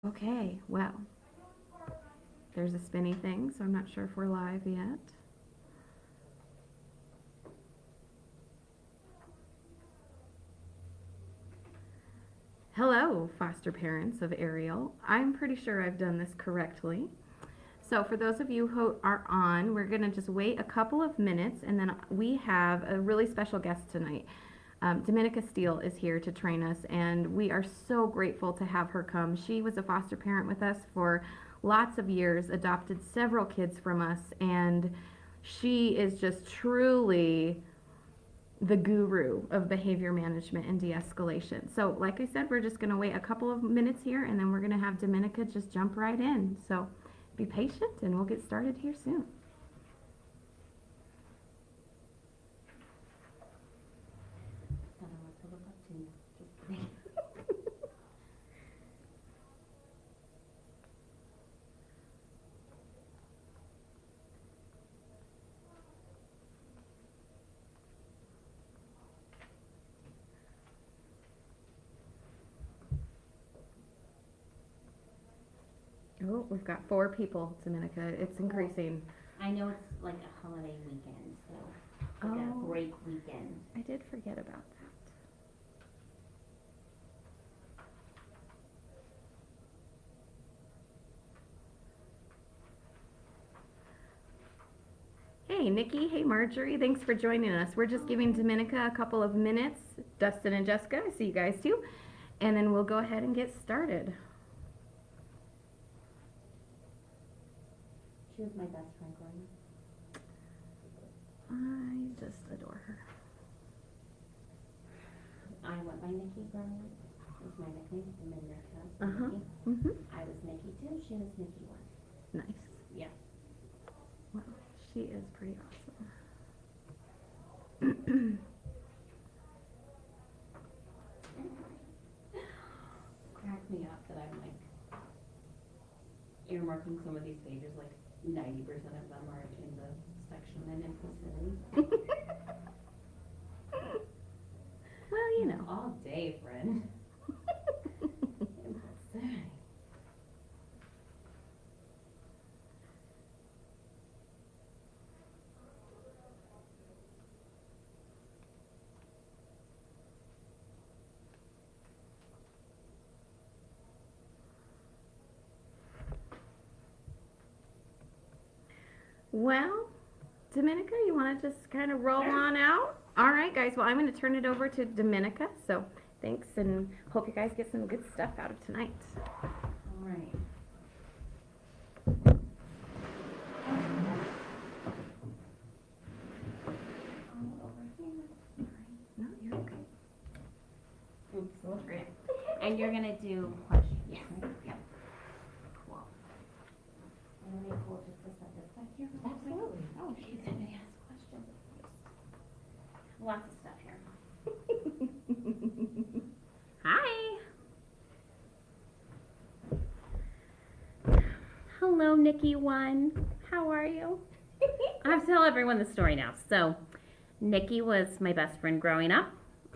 Okay, well, there's a spinny thing, so I'm not sure if we're live yet. Hello, foster parents of Ariel. I'm pretty sure I've done this correctly. So for those of you who are on, we're going to just wait a couple of minutes, and then we have a really special guest tonight. Dominica Steele is here to train us, and we are so grateful to have her come. She was a foster parent with us for lots of years, adopted several kids from us, and she is just truly the guru of behavior management and de-escalation. So like I said, we're just going to wait a couple of minutes here, and then we're going to have Dominica just jump right in. So be patient, and we'll get started here soon. Oh, we've got 4 people, Dominica. It's increasing. I know it's like a holiday weekend, so like a break weekend. I did forget about that. Hey, Nikki. Hey, Marjorie. Thanks for joining us. We're just giving Dominica a couple of minutes. Dustin and Jessica, I see you guys too. And then we'll go ahead and get started. She was my best friend growing up. I just adore her. I went by Nikki growing up. It was my nickname, Dominica. I was Nikki too. She was Nikki 1. Nice. Yeah. Wow, she is pretty awesome. Cracked me up that I'm like earmarking some of these pages, like 90% of them are in the section on impulsivity. Well, you know. All day, friend. Impulsivity. Well, Dominica, you want to just kind of roll on out? All right, guys. Well, I'm going to turn it over to Dominica. So thanks, and hope you guys get some good stuff out of tonight. All right. No, you're okay. Oops. And you're going to do questions. Yes. Right? Yep. Cool. And then we'll just set this back here. Absolutely. Oh, she's going to ask questions. Lots of stuff here. Hi. Hello, Nikki 1. How are you? I have to tell everyone the story now. So, Nikki was my best friend growing up,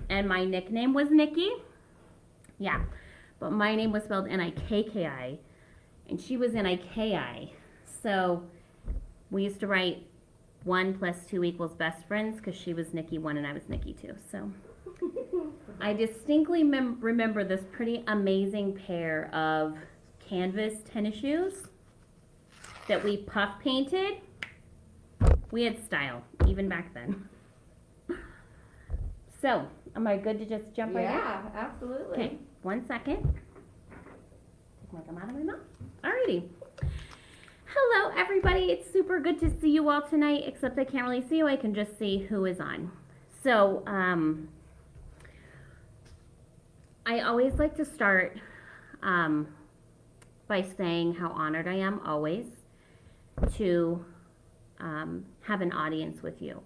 and my nickname was Nikki. Yeah, but my name was spelled Nikki, and she was Niki. So, we used to write 1 + 2 = best friends because she was Nikki 1 and I was Nikki 2. So, I distinctly remember this pretty amazing pair of canvas tennis shoes that we puff painted. We had style, even back then. So, am I good to just jump right in? Yeah, absolutely. Okay, 1 second. Take my gum out of my mouth. Alrighty. Hello, everybody. It's super good to see you all tonight, except I can't really see you. I can just see who is on. So, I always like to start by saying how honored I am always to have an audience with you.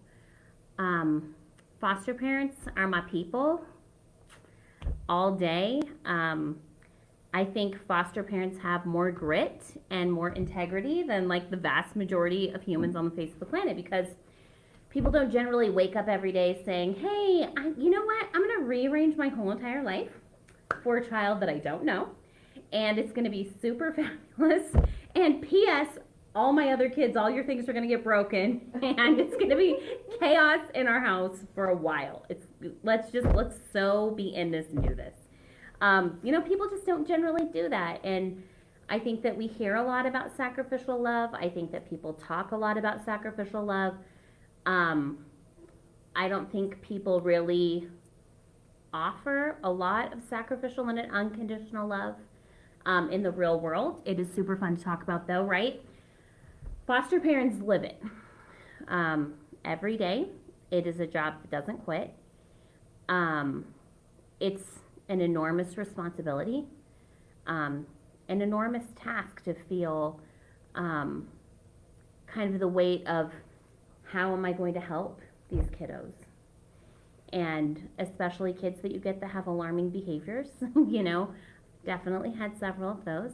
Foster parents are my people all day. I think foster parents have more grit and more integrity than like the vast majority of humans on the face of the planet, because people don't generally wake up every day saying, hey, you know what? I'm going to rearrange my whole entire life for a child that I don't know, and it's going to be super fabulous. And P.S., all my other kids, all your things are going to get broken, and it's going to be chaos in our house for a while. Let's so be in this and do this. People just don't generally do that, and I think that we hear a lot about sacrificial love. I think that people talk a lot about sacrificial love. I don't think people really offer a lot of sacrificial and unconditional love in the real world. It is super fun to talk about, though, right? Foster parents live it every day. It is a job that doesn't quit. It's an enormous responsibility, an enormous task to feel kind of the weight of how am I going to help these kiddos? And especially kids that you get that have alarming behaviors, definitely had several of those.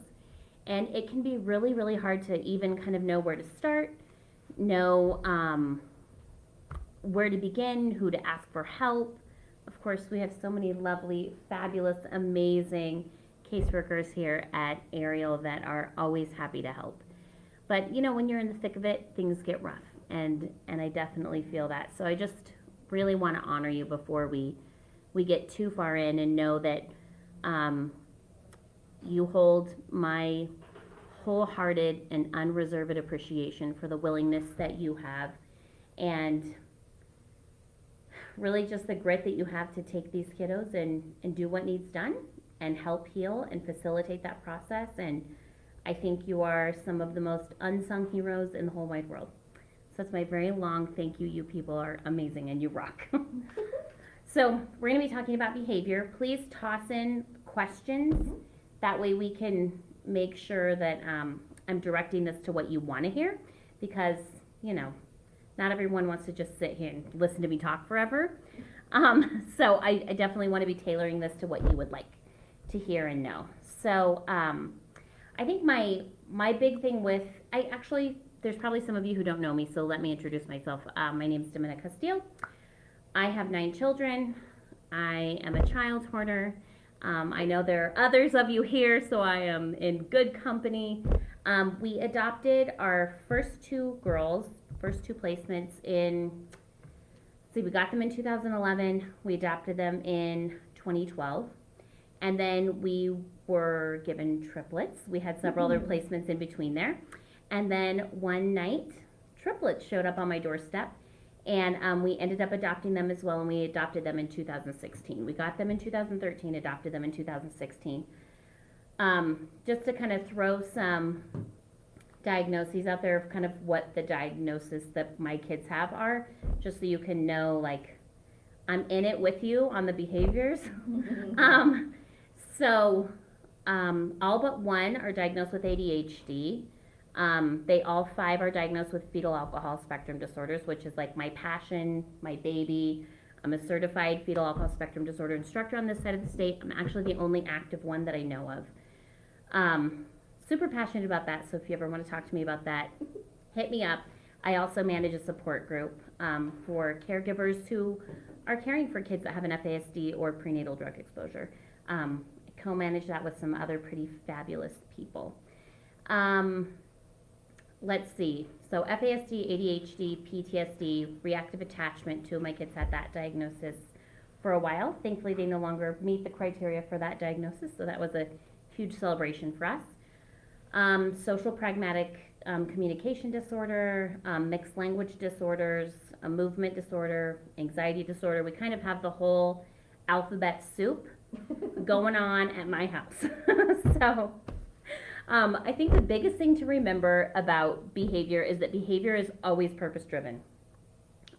And it can be really, really hard to even kind of know where to start, know where to begin, who to ask for help. Of course, we have so many lovely, fabulous, amazing caseworkers here at Ariel that are always happy to help. But, when you're in the thick of it, things get rough, and I definitely feel that. So I just really want to honor you before we get too far in, and know that you hold my wholehearted and unreserved appreciation for the willingness that you have, and really just the grit that you have to take these kiddos and do what needs done and help heal and facilitate that process. And I think you are some of the most unsung heroes in the whole wide world. So that's my very long thank you. You people are amazing and you rock. So we're going to be talking about behavior. Please toss in questions. That way we can make sure that I'm directing this to what you want to hear, because, not everyone wants to just sit here and listen to me talk forever. So I definitely want to be tailoring this to what you would like to hear and know. So I think my big thing with, there's probably some of you who don't know me, so let me introduce myself. My name is Dominica Steele. I have 9 children. I am a child hoarder. I know there are others of you here, so I am in good company. We adopted our first 2 girls, first 2 placements we got them in 2011. We adopted them in 2012. And then we were given triplets. We had several other placements in between there. And then one night, triplets showed up on my doorstep. And we ended up adopting them as well, and we adopted them in 2016. We got them in 2013, adopted them in 2016. Just to kind of throw some diagnoses out there of kind of what the diagnoses that my kids have are, just so you can know, I'm in it with you on the behaviors. All but one are diagnosed with ADHD. They all 5 are diagnosed with fetal alcohol spectrum disorders, which is like my passion, my baby. I'm a certified fetal alcohol spectrum disorder instructor on this side of the state. I'm actually the only active one that I know of. Super passionate about that, so if you ever want to talk to me about that, hit me up. I also manage a support group for caregivers who are caring for kids that have an FASD or prenatal drug exposure. I co-manage that with some other pretty fabulous people. Let's see. So FASD, ADHD, PTSD, reactive attachment. 2 of my kids had that diagnosis for a while. Thankfully, they no longer meet the criteria for that diagnosis, so that was a huge celebration for us. Social pragmatic communication disorder, mixed language disorders, a movement disorder, anxiety disorder. We kind of have the whole alphabet soup going on at my house. So I think the biggest thing to remember about behavior is that behavior is always purpose-driven.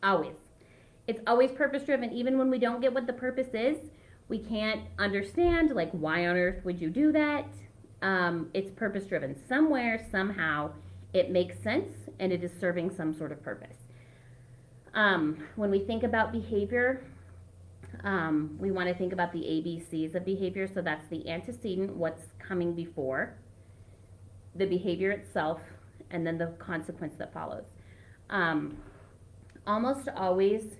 Always. It's always purpose-driven. Even when we don't get what the purpose is, we can't understand, why on earth would you do that? It's purpose-driven. Somewhere, somehow, it makes sense, and it is serving some sort of purpose. When we think about behavior, we want to think about the ABCs of behavior. So that's the antecedent, what's coming before, the behavior itself, and then the consequence that follows. Almost always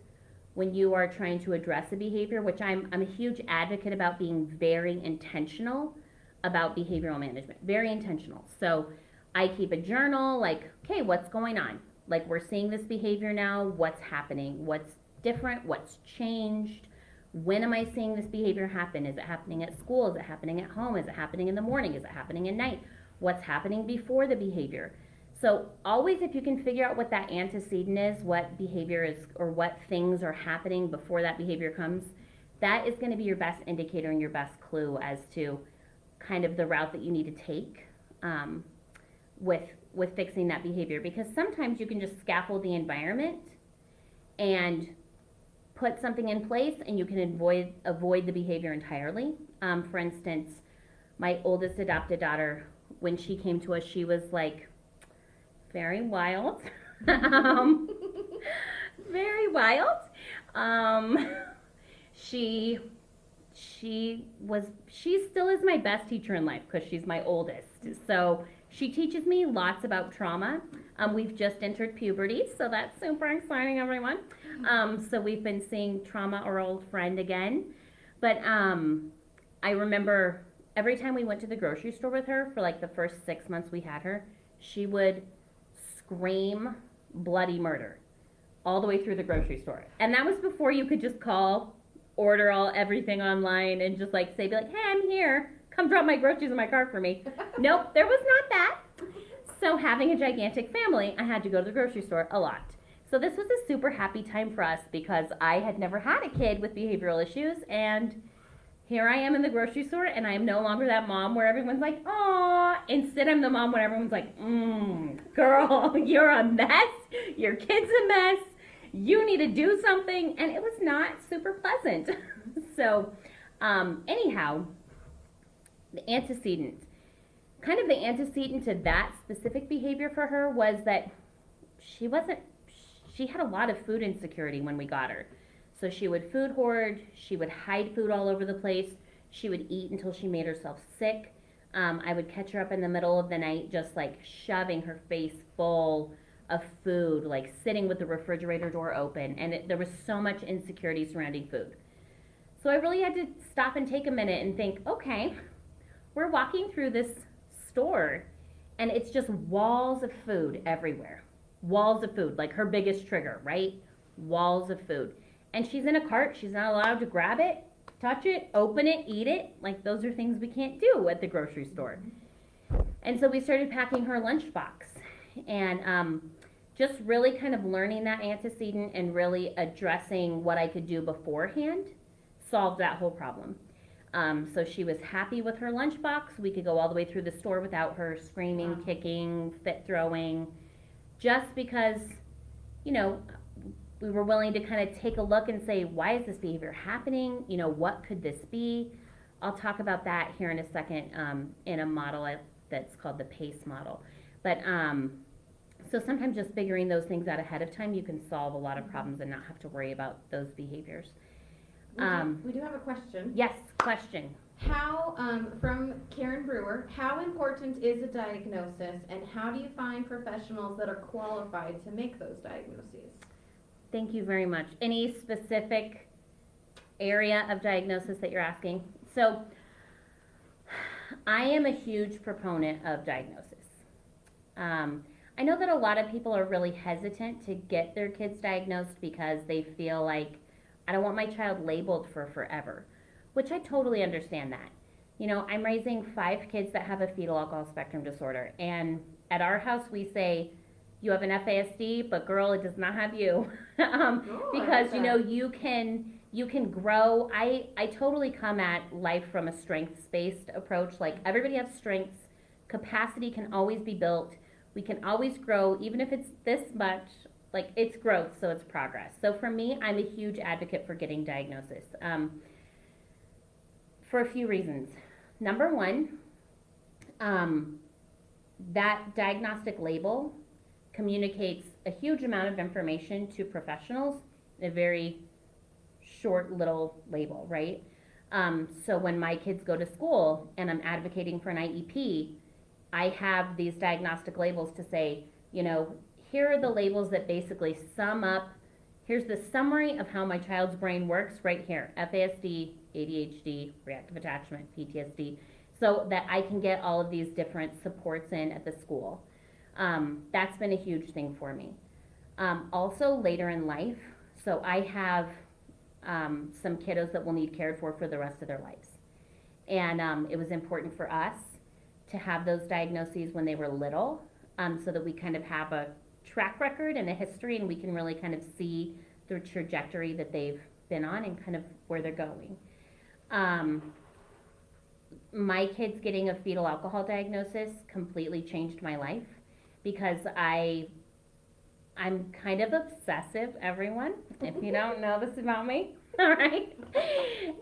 when you are trying to address a behavior, which I'm a huge advocate about being very intentional about behavioral management, very intentional. So I keep a journal, like, okay, what's going on? Like, we're seeing this behavior now, what's happening? What's different? What's changed? When am I seeing this behavior happen? Is it happening at school? Is it happening at home? Is it happening in the morning? Is it happening at night? What's happening before the behavior? So always, if you can figure out what that antecedent is, what behavior is, or what things are happening before that behavior comes, that is going to be your best indicator and your best clue as to kind of the route that you need to take with fixing that behavior. Because sometimes you can just scaffold the environment and put something in place and you can avoid the behavior entirely. For instance, my oldest adopted daughter, when she came to us, she was like very wild. Very wild. She still is my best teacher in life because she's my oldest. So she teaches me lots about trauma. We've just entered puberty, so that's super exciting, everyone. So we've been seeing trauma, our old friend, again. But I remember every time we went to the grocery store with her for like the first 6 months we had her, she would scream bloody murder all the way through the grocery store. And that was before you could just call, order everything online and just like say, be like, hey, I'm here. Come drop my groceries in my car for me. Nope, there was not that. So having a gigantic family, I had to go to the grocery store a lot. So this was a super happy time for us because I had never had a kid with behavioral issues, and here I am in the grocery store, and I am no longer that mom where everyone's like, aw. Instead, I'm the mom where everyone's like, girl, you're a mess. Your kid's a mess. You need to do something. And it was not super pleasant. So anyhow, the antecedent to that specific behavior for her was that she had a lot of food insecurity when we got her. So she would food hoard, she would hide food all over the place, she would eat until she made herself sick. I would catch her up in the middle of the night just like shoving her face full of food, like sitting with the refrigerator door open, and there was so much insecurity surrounding food. So I really had to stop and take a minute and think, okay, we're walking through this store and it's just walls of food everywhere. Walls of food, like her biggest trigger, right? Walls of food. And she's in a cart, she's not allowed to grab it, touch it, open it, eat it. Like, those are things we can't do at the grocery store. And so we started packing her lunchbox and just really kind of learning that antecedent and really addressing what I could do beforehand solved that whole problem. So she was happy with her lunchbox. We could go all the way through the store without her screaming, kicking, fit throwing, just because, you know, we were willing to kind of take a look and say, why is this behavior happening? You know, what could this be? I'll talk about that here in a second in a model that's called the PACE model. But so sometimes just figuring those things out ahead of time, you can solve a lot of problems and not have to worry about those behaviors. We do have a question. Yes, question. How, from Karen Brewer, how important is a diagnosis, and how do you find professionals that are qualified to make those diagnoses? Thank you very much. Any specific area of diagnosis that you're asking? So I am a huge proponent of diagnosis. I know that a lot of people are really hesitant to get their kids diagnosed because they feel like, I don't want my child labeled for forever, which I totally understand that. You know, I'm raising 5 kids that have a fetal alcohol spectrum disorder, and at our house we say, you have an FASD, but girl, it does not have you. Because, you know, you can grow. I totally come at life from a strengths-based approach. Like, everybody has strengths. Capacity can always be built. We can always grow, even if it's this much. Like, it's growth, so it's progress. So for me, I'm a huge advocate for getting diagnosis for a few reasons. Number one, that diagnostic label communicates a huge amount of information to professionals in a very short little label, right? So when my kids go to school and I'm advocating for an IEP, I have these diagnostic labels to say, you know, here are the labels that basically sum up, here's the summary of how my child's brain works right here: FASD, ADHD, reactive attachment, PTSD. so that I can get all of these different supports in at the school. That's been a huge thing for me. Also later in life, so I have some kiddos that will need cared for the rest of their lives. And it was important for us to have those diagnoses when they were little, so that we kind of have a track record and a history, and we can really kind of see the trajectory that they've been on and kind of where they're going. My kids getting a fetal alcohol diagnosis completely changed my life, because I'm kind of obsessive, everyone, if you don't know this about me. All right.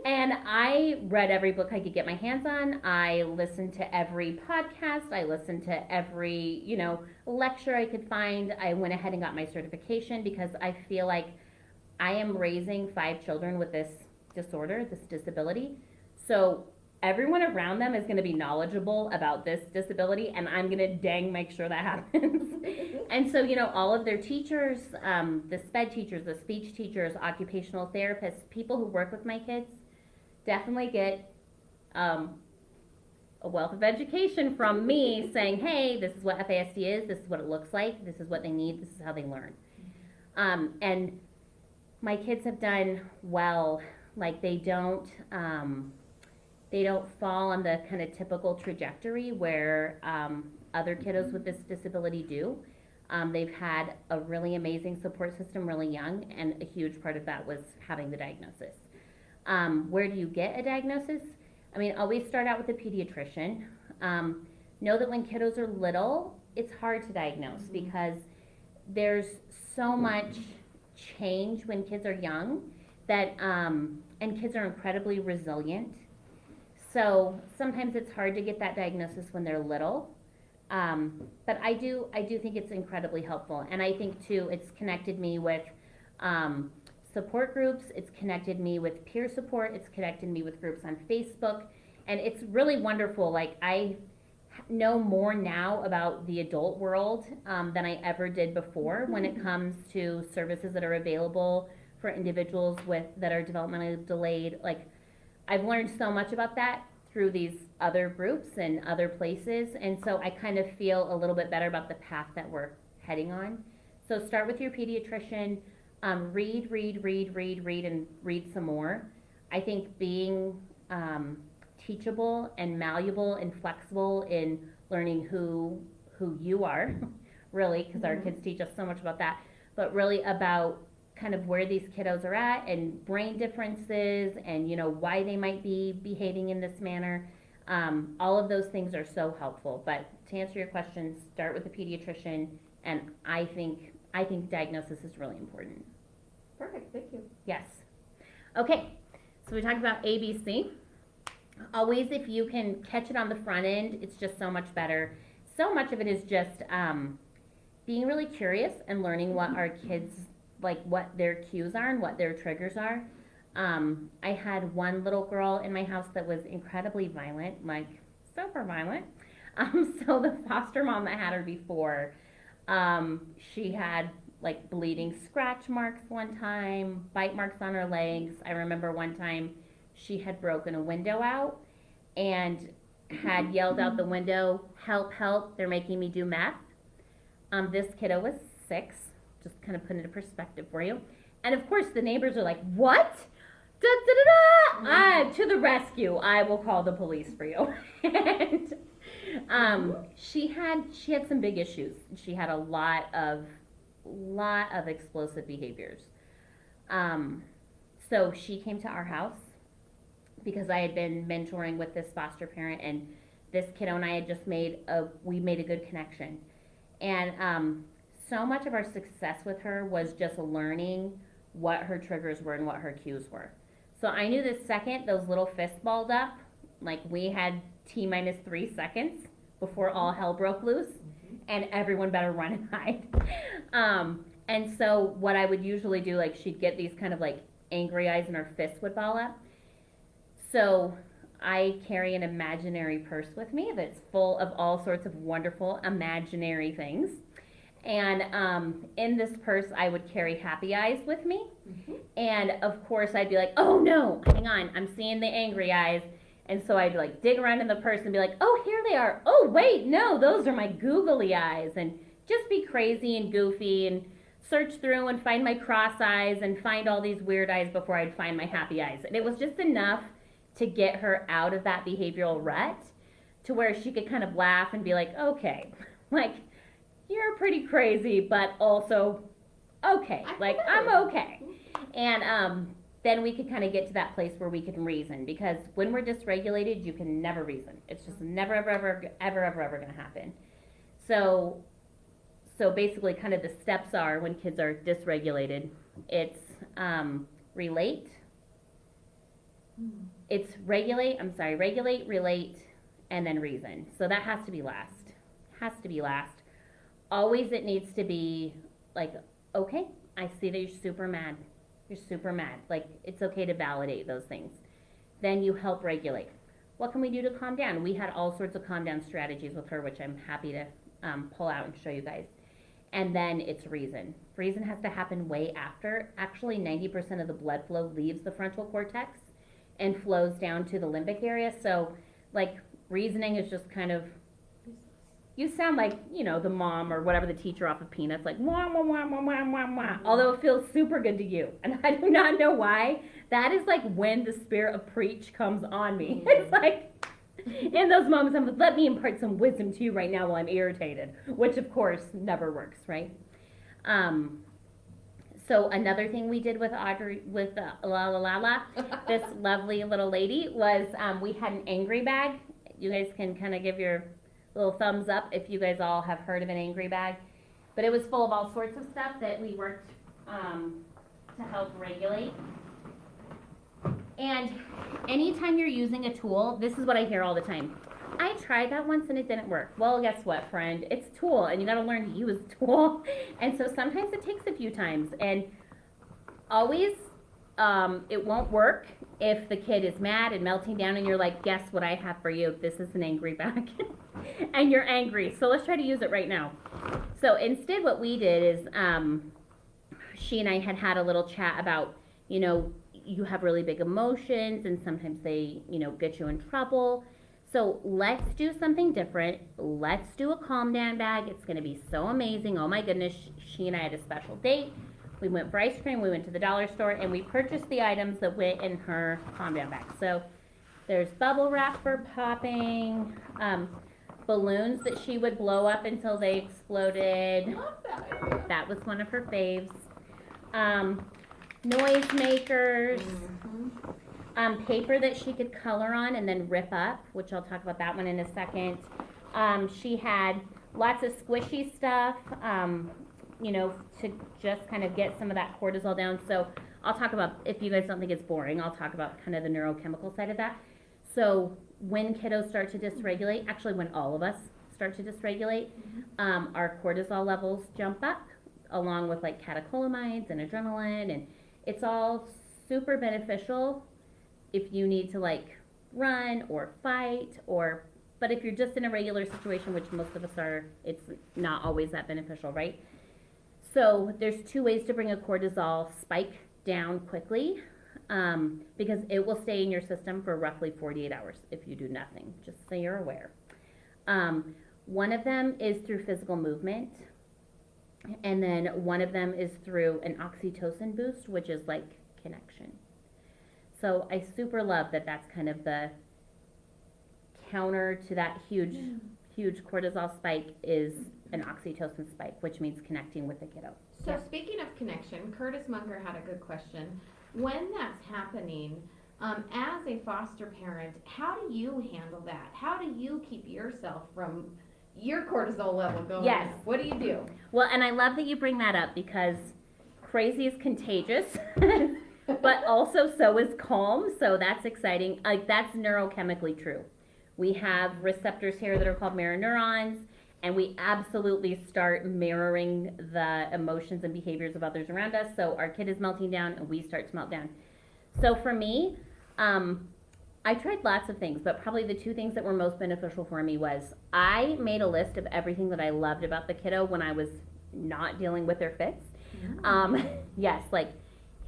And I read every book I could get my hands on. I listened to every podcast. I listened to every, lecture I could find. I went ahead and got my certification, because I feel like I am raising 5 children with this disorder, this disability. So everyone around them is going to be knowledgeable about this disability, and I'm going to make sure that happens. And so, all of their teachers, the SPED teachers, the speech teachers, occupational therapists, people who work with my kids, definitely get a wealth of education from me saying, hey, this is what FASD is, this is what it looks like, this is what they need, this is how they learn. And my kids have done well. Like, they don't fall on the kind of typical trajectory where other kiddos with this disability do. They've had a really amazing support system really young, and a huge part of that was having the diagnosis. Where do you get a diagnosis? I mean, always start out with a pediatrician. Know that when kiddos are little, it's hard to diagnose, because there's so much change when kids are young that, and kids are incredibly resilient. So sometimes it's hard to get that diagnosis when they're little. But I do think it's incredibly helpful. And I think too, it's connected me with support groups. It's connected me with peer support. It's connected me with groups on Facebook. And it's really wonderful. Like, I know more now about the adult world than I ever did before when it comes to services that are available for individuals that are developmentally delayed. Like, I've learned so much about that through these other groups and other places, and so I kind of feel a little bit better about the path that we're heading on. So start with your pediatrician, read, and read some more. I think being teachable and malleable and flexible in learning who you are, really, because our kids teach us so much about that, but really about kind of where these kiddos are at and brain differences and why they might be behaving in this manner. All of those things are so helpful. But to answer your question, start with the pediatrician, and I think diagnosis is really important. Perfect, thank you. Yes. Okay, so we talked about ABC. Always, if you can catch it on the front end, it's just so much better. So much of it is just being really curious and learning what our kids, like what their cues are and what their triggers are. I had one little girl in my house that was incredibly violent, like super violent. So the foster mom that had her before, she had like bleeding scratch marks one time, bite marks on her legs. I remember one time she had broken a window out and had yelled out the window, help, help, they're making me do meth. This kiddo was 6. Just kind of put it into perspective for you. And of course the neighbors are like, what? Da, da, da, da. To the rescue. I will call the police for you. And she had some big issues. She had a lot of explosive behaviors. So she came to our house because I had been mentoring with this foster parent, and this kiddo and I had just made a good connection. And so much of our success with her was just learning what her triggers were and what her cues were. So I knew the second those little fists balled up, like we had T-3 seconds before all hell broke loose, and everyone better run and hide. And so what I would usually do, like she'd get these kind of like angry eyes and her fists would ball up. So I carry an imaginary purse with me that's full of all sorts of wonderful imaginary things. And in this purse, I would carry happy eyes with me. And of course, I'd be like, oh no, hang on, I'm seeing the angry eyes. And so I'd like dig around in the purse and be like, oh, here they are. Oh, wait, no, those are my googly eyes. And just be crazy and goofy and search through and find my cross eyes and find all these weird eyes before I'd find my happy eyes. And it was just enough to get her out of that behavioral rut to where she could kind of laugh and be like, okay, like, you're pretty crazy, but also okay, like, I'm okay. And then we could kind of get to that place where we can reason, because when we're dysregulated, you can never reason. It's just never, ever going to happen. So basically kind of the steps are when kids are dysregulated, it's relate. It's regulate, relate, and then reason. So that has to be last. Always it needs to be like, okay, I see that you're super mad. Like, it's okay to validate those things. Then you help regulate. What can we do to calm down? We had all sorts of calm down strategies with her, which I'm happy to pull out and show you guys. And then it's reason. Reason has to happen way after. Actually, 90% of the blood flow leaves the frontal cortex and flows down to the limbic area. So, like, reasoning is just kind of, you sound like, you know, the mom or whatever, the teacher off of Peanuts, like, wah, wah, wah, wah, wah, wah, wah. Although it feels super good to you. And I do not know why. That is like when the spirit of preach comes on me. It's like, in those moments, I'm like, let me impart some wisdom to you right now while I'm irritated, which of course never works, right? So another thing we did with Audrey, with this lovely little lady, was we had an angry bag. You guys can kind of give your little thumbs up if you guys all have heard of an angry bag. But it was full of all sorts of stuff that we worked to help regulate. And anytime you're using a tool, this is what I hear all the time. I tried that once and it didn't work. Well, guess what, friend? It's a tool, and you got to learn to use a tool. And so sometimes it takes a few times. And always, it won't work if the kid is mad and melting down and you're like, guess what I have for you? This is an angry bag. And you're angry. So let's try to use it right now. So instead what we did is she and I had a little chat about, you know, you have really big emotions and sometimes they, you know, get you in trouble. So let's do something different. Let's do a calm down bag. It's going to be so amazing. Oh my goodness. She and I had a special date. We went for ice cream. We went to the dollar store and we purchased the items that went in her calm down bag. So there's bubble wrap for popping, balloons that she would blow up until they exploded. That was one of her faves. Noise makers, paper that she could color on and then rip up, which I'll talk about that one in a second. She had lots of squishy stuff, you know, to just kind of get some of that cortisol down. So I'll talk about, if you guys don't think it's boring, I'll talk about kind of the neurochemical side of that. So when kiddos start to dysregulate, actually when all of us start to dysregulate, our cortisol levels jump up along with like catecholamines and adrenaline, and it's all super beneficial if you need to like run or fight, or, but if you're just in a regular situation, which most of us are, it's not always that beneficial, right? So there's two ways to bring a cortisol spike down quickly, because it will stay in your system for roughly 48 hours if you do nothing, just so you're aware. One of them is through physical movement. And then one of them is through an oxytocin boost, which is like connection. So I super love that that's kind of the counter to that huge cortisol spike is an oxytocin spike, which means connecting with the kiddo. So speaking of connection, Curtis Munker had a good question. When that's happening, as a foster parent, how do you handle that? How do you keep yourself from your cortisol level going Yes. up? What do you do? Well, and I love that you bring that up, because crazy is contagious, but also so is calm. So that's exciting. Like, that's neurochemically true. We have receptors here that are called mirror neurons, and we absolutely start mirroring the emotions and behaviors of others around us. So our kid is melting down and we start to melt down. So for me, I tried lots of things, but probably the two things that were most beneficial for me was I made a list of everything that I loved about the kiddo when I was not dealing with their fits. Yes, like,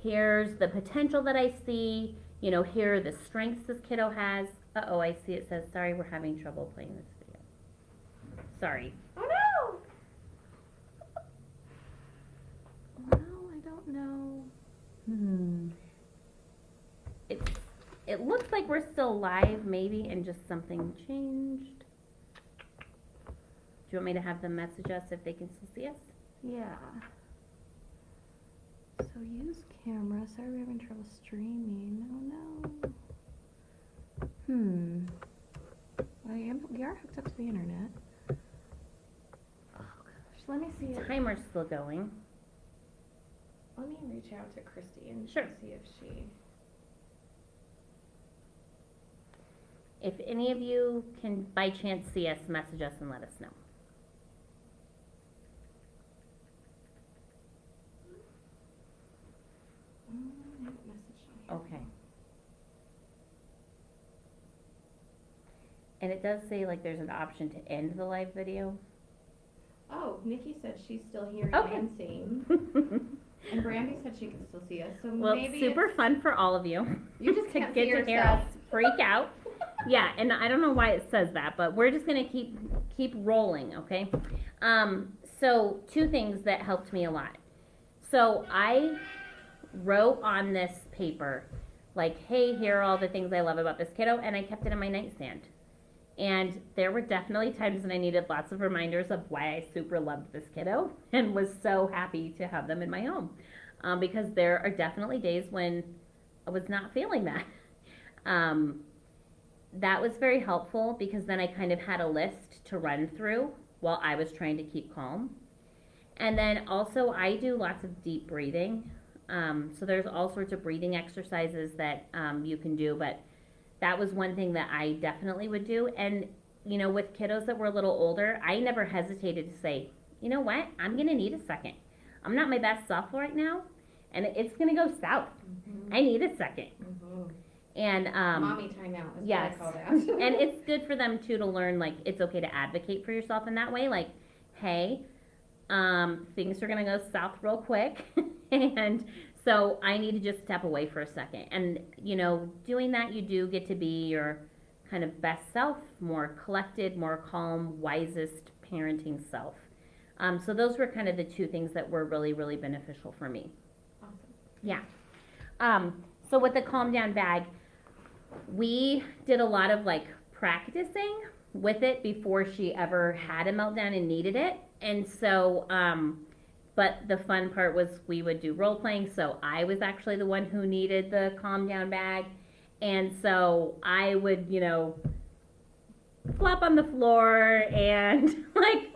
here's the potential that I see, you know, here are the strengths this kiddo has. Uh-oh, I see it says, sorry, we're having trouble playing this video. Sorry. Oh no! Well, I don't know. It looks like we're still live, maybe, and just something changed. Do you want me to have them message us if they can still see us? Yeah. So use camera. Sorry, we're having trouble streaming. Oh no. We are hooked up to the internet. Oh gosh. Let me see. Timer's still going. Let me reach out to Christy and Sure. see if she. If any of you can by chance see us, message us and let us know. Okay. And it does say like there's an option to end the live video. Oh, Nikki said she's still hearing Okay. and seeing. And Brandy said she can still see us. So Well, maybe super fun for all of you. You just to can't get see to hear yourself. us freak out. Yeah, and I don't know why it says that, but we're just gonna keep rolling, okay? So 2 things that helped me a lot. So I wrote on this paper, like, hey, here are all the things I love about this kiddo, and I kept it in my nightstand. And there were definitely times when I needed lots of reminders of why I super loved this kiddo and was so happy to have them in my home. Because there are definitely days when I was not feeling that. That was very helpful because then I kind of had a list to run through while I was trying to keep calm. And then also I do lots of deep breathing. So there's all sorts of breathing exercises that you can do, but that was one thing that I definitely would do. And, you know, with kiddos that were a little older, I never hesitated to say, you know what, I'm going to need a second. I'm not my best self right now, and it's going to go south. I need a second. And Mommy timeout is yes. what I call that. And it's good for them too to learn, like, it's okay to advocate for yourself in that way. Like, hey, things are gonna go south real quick, and so I need to just step away for a second. And you know, doing that, you do get to be your kind of best self, more collected, more calm, wisest parenting self. So those were kind of the 2 things that were really, really beneficial for me. Awesome. Yeah. So with the calm down bag, we did a lot of like practicing with it before she ever had a meltdown and needed it. And so, but the fun part was we would do role playing. So I was actually the one who needed the calm down bag. And so I would, you know, flop on the floor and like,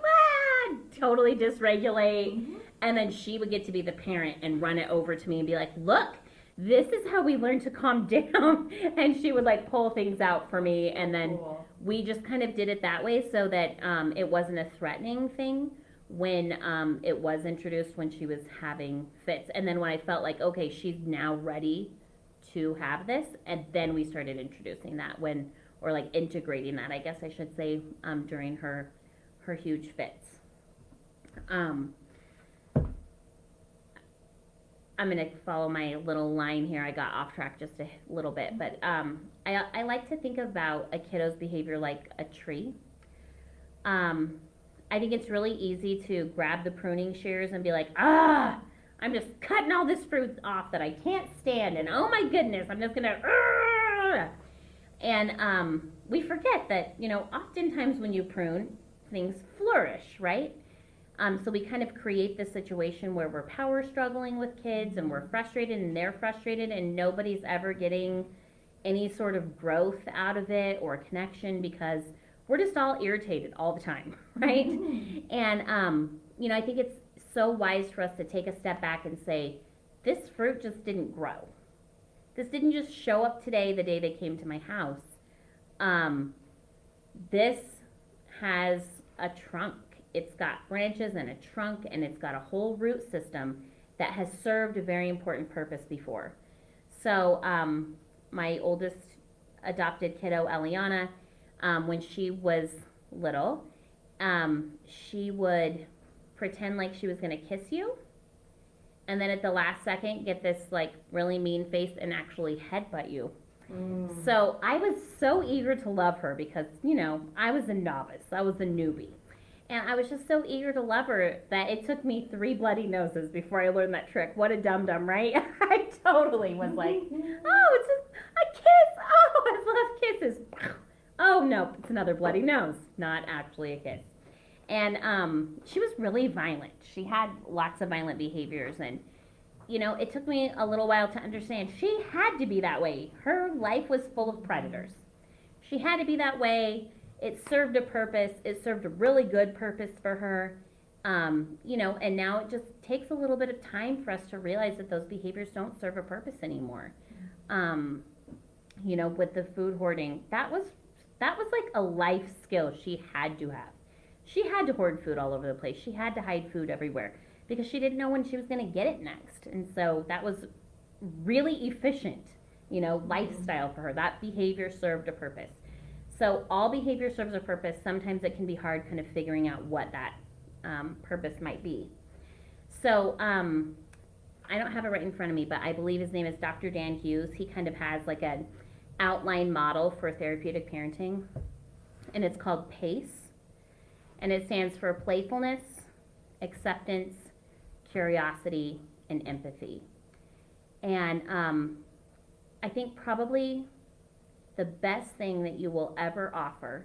totally dysregulate. And then she would get to be the parent and run it over to me and be like, look, this is how we learn to calm down. And she would like pull things out for me. And then we just kind of did it that way so that it wasn't a threatening thing when it was introduced when she was having fits. And then when I felt like, okay, she's now ready to have this, and then we started introducing that or like integrating that, I guess I should say, during her huge fits. I'm going to follow my little line here. I got off track just a little bit, but I like to think about a kiddo's behavior like a tree. I think it's really easy to grab the pruning shears and be like, I'm just cutting all this fruit off that I can't stand, and oh my goodness, I'm just going to, and we forget that, you know, oftentimes when you prune, things flourish, right? So we kind of create this situation where we're power struggling with kids and we're frustrated and they're frustrated and nobody's ever getting any sort of growth out of it or connection because we're just all irritated all the time, right? Mm-hmm. And, you know, I think it's so wise for us to take a step back and say, this fruit just didn't grow. This didn't just show up today, the day they came to my house. This has a trunk. It's got branches and a trunk, and it's got a whole root system that has served a very important purpose before. So my oldest adopted kiddo, Eliana, when she was little, she would pretend like she was going to kiss you, and then at the last second get this like really mean face and actually headbutt you. So I was so eager to love her because, I was a novice. I was a newbie. And I was just so eager to love her that it took me 3 bloody noses before I learned that trick. What a dum-dum, right? I totally was like, oh, it's just a kiss. Oh, I love kisses. Oh, no, it's another bloody nose. Not actually a kiss. And she was really violent. She had lots of violent behaviors. And, it took me a little while to understand she had to be that way. Her life was full of predators. She had to be that way. It served a purpose. It served a really good purpose for her. And now it just takes a little bit of time for us to realize that those behaviors don't serve a purpose anymore. With the food hoarding, that was like a life skill she had to have. She had to hoard food all over the place. She had to hide food everywhere because she didn't know when she was going to get it next. And so that was really efficient, lifestyle for her. That behavior served a purpose. So all behavior serves a purpose. Sometimes it can be hard kind of figuring out what that purpose might be. So I don't have it right in front of me, but I believe his name is Dr. Dan Hughes. He kind of has like an outline model for therapeutic parenting, and it's called PACE, and it stands for playfulness, acceptance, curiosity, and empathy. And I think probably the best thing that you will ever offer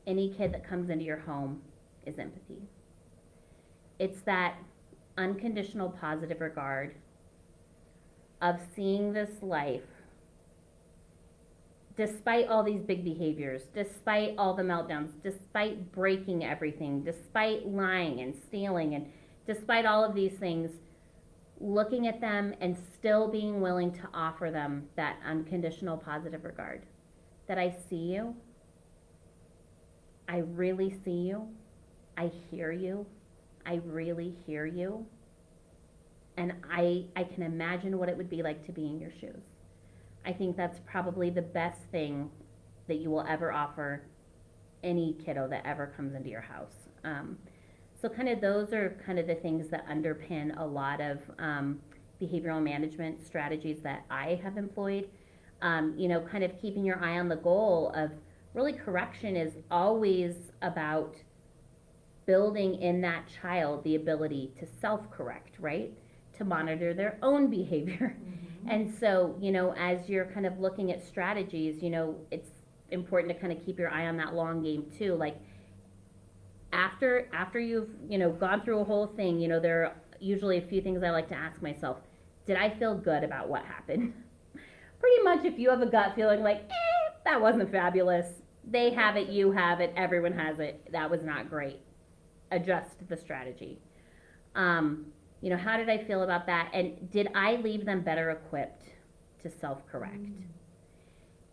any kid that comes into your home is empathy. It's that unconditional positive regard of seeing this life despite all these big behaviors, despite all the meltdowns, despite breaking everything, despite lying and stealing, and despite all of these things, looking at them and still being willing to offer them that unconditional positive regard. That I see you. I really see you. I hear you. I really hear you. And I can imagine what it would be like to be in your shoes. I think that's probably the best thing that you will ever offer any kiddo that ever comes into your house. So kind of those are kind of the things that underpin a lot of behavioral management strategies that I have employed. Kind of keeping your eye on the goal of really correction is always about building in that child the ability to self-correct, right? To monitor their own behavior. Mm-hmm. And so, as you're kind of looking at strategies, it's important to kind of keep your eye on that long game too. Like after you've, gone through a whole thing, there are usually a few things I like to ask myself. Did I feel good about what happened? Pretty much if you have a gut feeling like, that wasn't fabulous. They have it, you have it, everyone has it. That was not great. Adjust the strategy. How did I feel about that? And did I leave them better equipped to self-correct?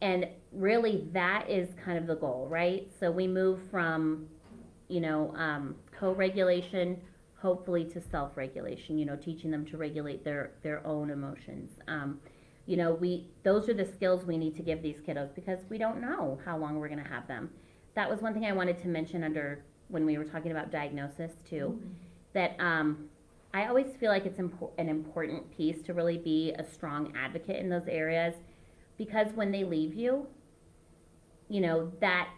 And really that is kind of the goal, right? So we move from, co-regulation, hopefully to self-regulation, teaching them to regulate their own emotions. Those are the skills we need to give these kiddos because we don't know how long we're going to have them. That was one thing I wanted to mention when we were talking about diagnosis too, that I always feel like it's an important piece to really be a strong advocate in those areas, because when they leave you, that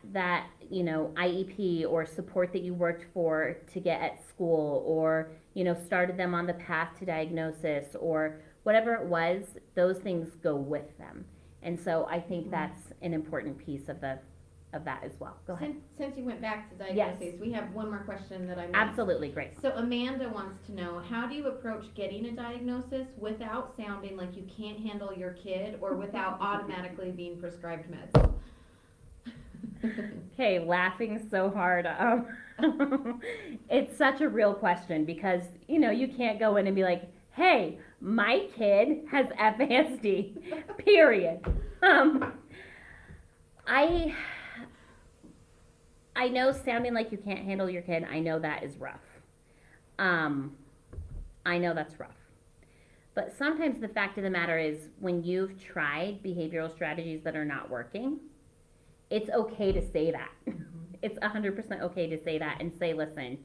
IEP or support that you worked for to get at school, or started them on the path to diagnosis, or whatever it was, those things go with them. And so I think that's an important piece of that as well. Go ahead. Since you went back to diagnoses, yes. We have one more question that I missed. Absolutely, great. So Amanda wants to know, how do you approach getting a diagnosis without sounding like you can't handle your kid or without automatically being prescribed meds? Okay, laughing so hard. It's such a real question because, you can't go in and be like, hey, my kid has FASD, period. I know sounding like you can't handle your kid, I know that is rough. I know that's rough. But sometimes the fact of the matter is when you've tried behavioral strategies that are not working, it's okay to say that. It's 100% okay to say that and say, listen,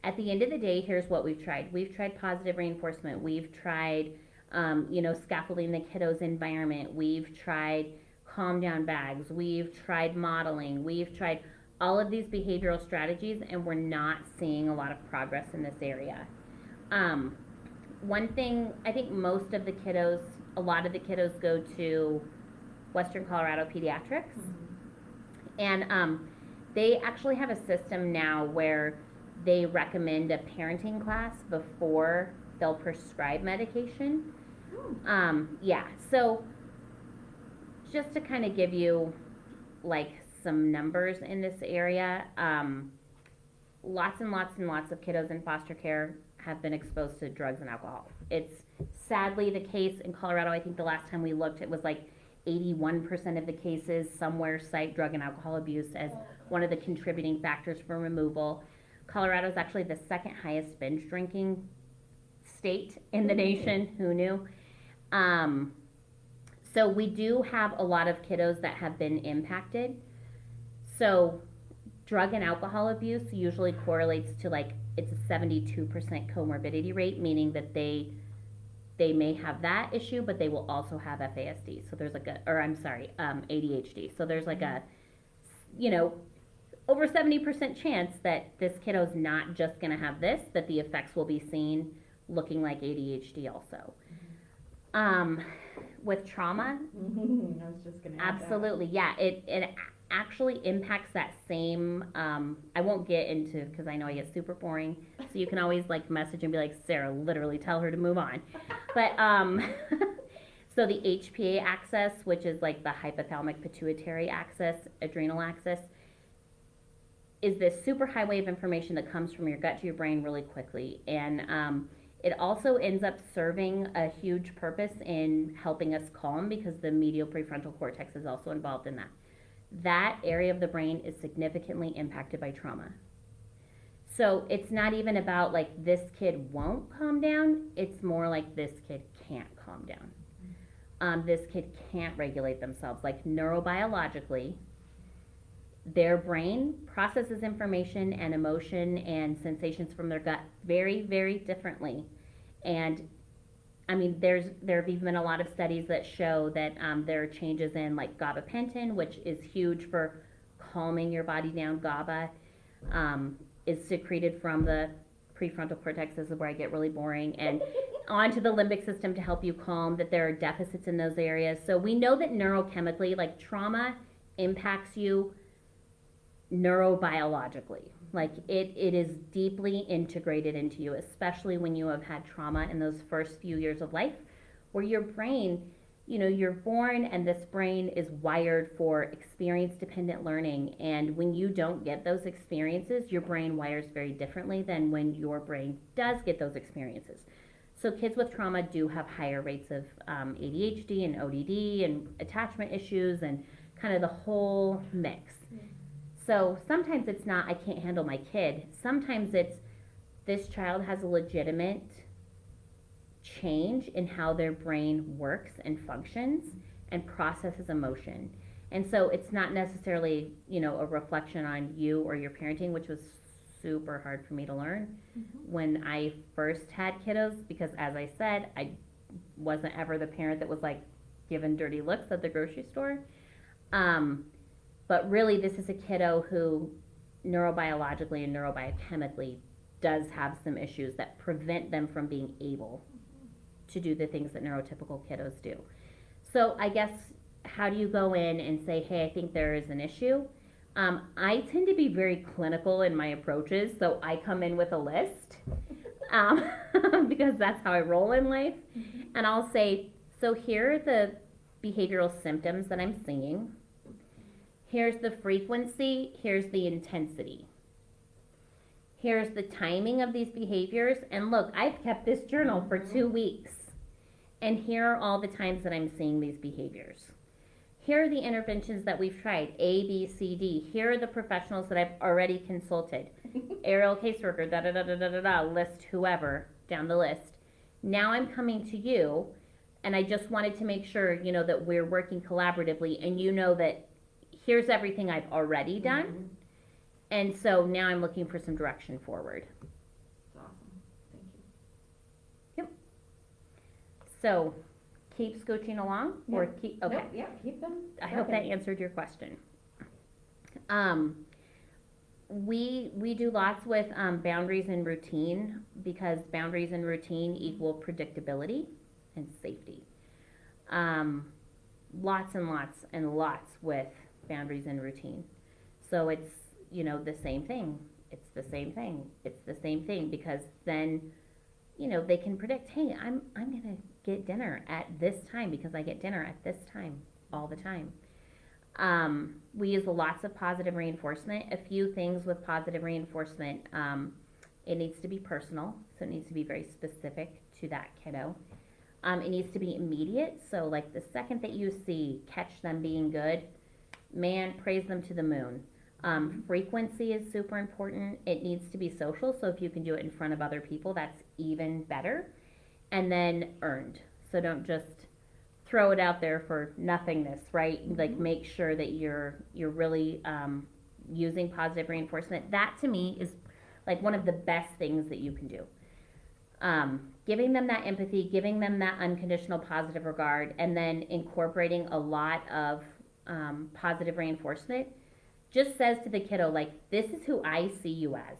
at the end of the day, here's what we've tried. We've tried positive reinforcement. We've tried scaffolding the kiddos' environment. We've tried calm down bags. We've tried modeling. We've tried all of these behavioral strategies, and we're not seeing a lot of progress in this area. One thing, I think a lot of the kiddos go to Western Colorado Pediatrics, and they actually have a system now where they recommend a parenting class before they'll prescribe medication. So just to kind of give you like some numbers in this area, lots and lots and lots of kiddos in foster care have been exposed to drugs and alcohol. It's sadly the case in Colorado. I think the last time we looked, it was like 81% of the cases somewhere cite drug and alcohol abuse as one of the contributing factors for removal. Colorado is actually the second highest binge drinking state in the nation. Who knew? So we do have a lot of kiddos that have been impacted. So drug and alcohol abuse usually correlates to it's a 72% comorbidity rate, meaning that they may have that issue, but they will also have FASD. So there's ADHD. So there's over 70% chance that this kiddo's not just going to have this, that the effects will be seen looking like ADHD also. With trauma, I was just going to add absolutely, yeah, it actually impacts that same, I won't get into, because I know I get super boring, so you can always message and be like, Sarah, literally tell her to move on. But, so the HPA axis, which is the hypothalamic pituitary axis, adrenal axis, is this super highway of information that comes from your gut to your brain really quickly. And it also ends up serving a huge purpose in helping us calm, because the medial prefrontal cortex is also involved in that. That area of the brain is significantly impacted by trauma. So it's not even about this kid won't calm down, it's more like this kid can't calm down. This kid can't regulate themselves. Neurobiologically, their brain processes information and emotion and sensations from their gut very, very differently. And I mean, there have even been a lot of studies that show that there are changes in gabapentin, which is huge for calming your body down. GABA is secreted from the prefrontal cortex. This is where I get really boring, and onto the limbic system to help you calm, that there are deficits in those areas. So we know that neurochemically, trauma impacts you neurobiologically. It is deeply integrated into you, especially when you have had trauma in those first few years of life, where your brain, you're born and this brain is wired for experience-dependent learning. And when you don't get those experiences, your brain wires very differently than when your brain does get those experiences. So kids with trauma do have higher rates of ADHD and ODD and attachment issues and kind of the whole mix. So sometimes it's not, I can't handle my kid. Sometimes it's, this child has a legitimate change in how their brain works and functions and processes emotion. And so it's not necessarily, a reflection on you or your parenting, which was super hard for me to learn when I first had kiddos, because as I said, I wasn't ever the parent that was given dirty looks at the grocery store. But really, this is a kiddo who neurobiologically and neurobiochemically does have some issues that prevent them from being able to do the things that neurotypical kiddos do. So I guess, how do you go in and say, hey, I think there is an issue? I tend to be very clinical in my approaches, so I come in with a list because that's how I roll in life. And I'll say, so here are the behavioral symptoms that I'm seeing. Here's the frequency, here's the intensity. Here's the timing of these behaviors. And look, I've kept this journal for 2 weeks. And here are all the times that I'm seeing these behaviors. Here are the interventions that we've tried, A, B, C, D. Here are the professionals that I've already consulted. Aerial caseworker, list whoever down the list. Now I'm coming to you, and I just wanted to make sure, that we're working collaboratively, and that here's everything I've already done. And so now I'm looking for some direction forward. That's awesome. Thank you. So keep scooching along or Yeah. keep, okay. Nope, yeah, keep them. I hope that answered your question. We do lots with boundaries and routine because boundaries and routine equal predictability and safety. Lots and lots and lots with boundaries and routine. So it's, the same thing. It's the same thing. It's the same thing because then, they can predict, hey, I'm going to get dinner at this time because I get dinner at this time all the time. We use lots of positive reinforcement. A few things with positive reinforcement. It needs to be personal, so it needs to be very specific to that kiddo. It needs to be immediate, so like the second that you see, catch them being good, man, praise them to the moon. Frequency is super important. It needs to be social, so if you can do it in front of other people, that's even better. And then earned, so don't just throw it out there for nothingness, right? Like make sure that you're really using positive reinforcement. That to me is like one of the best things that you can do. Giving them that empathy, giving them that unconditional positive regard, and then incorporating a lot of positive reinforcement just says to the kiddo, like, this is who I see you as.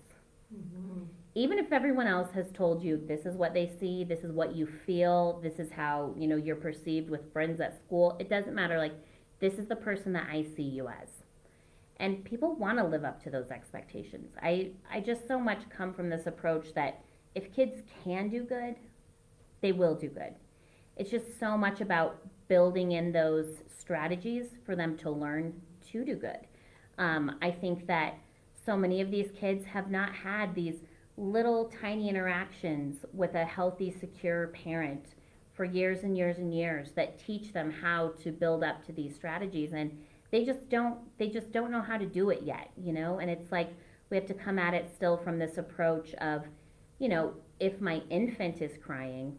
Mm-hmm. Even if everyone else has told you this is what they see, this is what you feel, this is how, you're perceived with friends at school, it doesn't matter. Like, this is the person that I see you as. And people want to live up to those expectations. I just so much come from this approach that if kids can do good, they will do good. It's just so much about building in those strategies for them to learn to do good. I think that so many of these kids have not had these little tiny interactions with a healthy, secure parent for years and years and years that teach them how to build up to these strategies, and they just don't know how to do it yet, and it's like we have to come at it still from this approach of, if my infant is crying,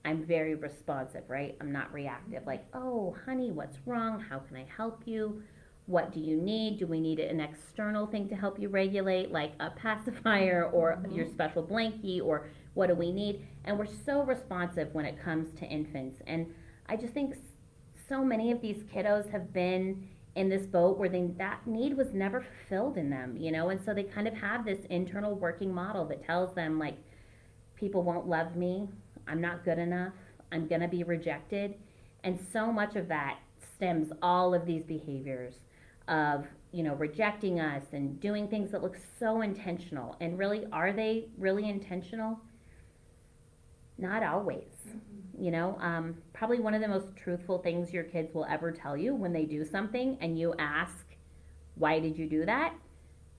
I'm very responsive, right? I'm not reactive, like, oh honey, what's wrong, how can I help you? What do you need? Do we need an external thing to help you regulate, like a pacifier or your special blankie, or what do we need? And we're so responsive when it comes to infants. And I just think so many of these kiddos have been in this boat where that need was never fulfilled in them, and so they kind of have this internal working model that tells them, like, people won't love me, I'm not good enough, I'm gonna be rejected. And so much of that stems all of these behaviors of, rejecting us and doing things that look so intentional. And really, are they really intentional? Not always. Probably one of the most truthful things your kids will ever tell you when they do something and you ask, why did you do that?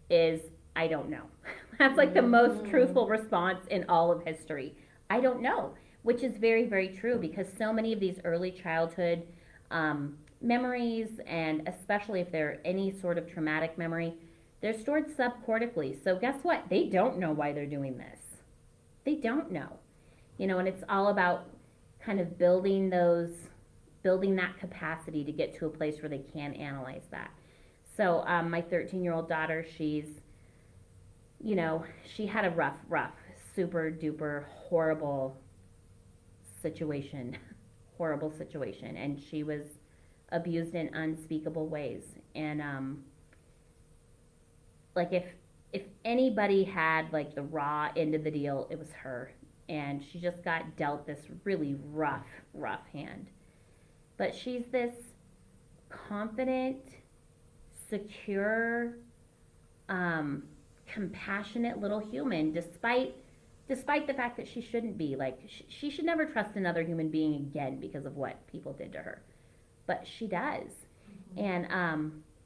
Is, I don't know. That's like the most truthful response in all of history. I don't know, which is very, very true, because so many of these early childhood memories, and especially if they're any sort of traumatic memory, they're stored subcortically. So guess what? They don't know why they're doing this. They don't know. And it's all about kind of building that capacity to get to a place where they can analyze that. So my 13-year-old daughter, she's, she had a rough, super duper horrible situation, and she was abused in unspeakable ways. And like if anybody had like the raw end of the deal, it was her. And she just got dealt this really rough hand. But she's this confident, secure, compassionate little human, despite the fact that she shouldn't be. Like, she should never trust another human being again because of what people did to her. But she does. And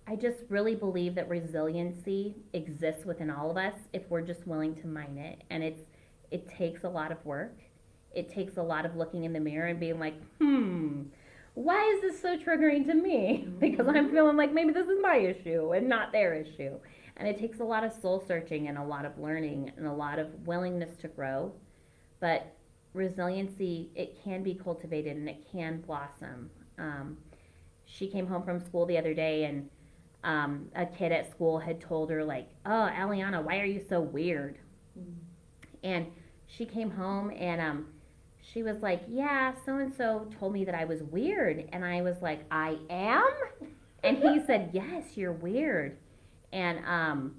I just really believe that resiliency exists within all of us if we're just willing to mine it. And it takes a lot of work. It takes a lot of looking in the mirror and being like, why is this so triggering to me? Because I'm feeling like maybe this is my issue and not their issue. And it takes a lot of soul searching and a lot of learning and a lot of willingness to grow. But resiliency, it can be cultivated and it can blossom. She came home from school the other day, and a kid at school had told her, like, oh, Aliana, why are you so weird? And she came home, and she was like, yeah, so-and-so told me that I was weird. And I was like, I am? And he said, yes, you're weird. And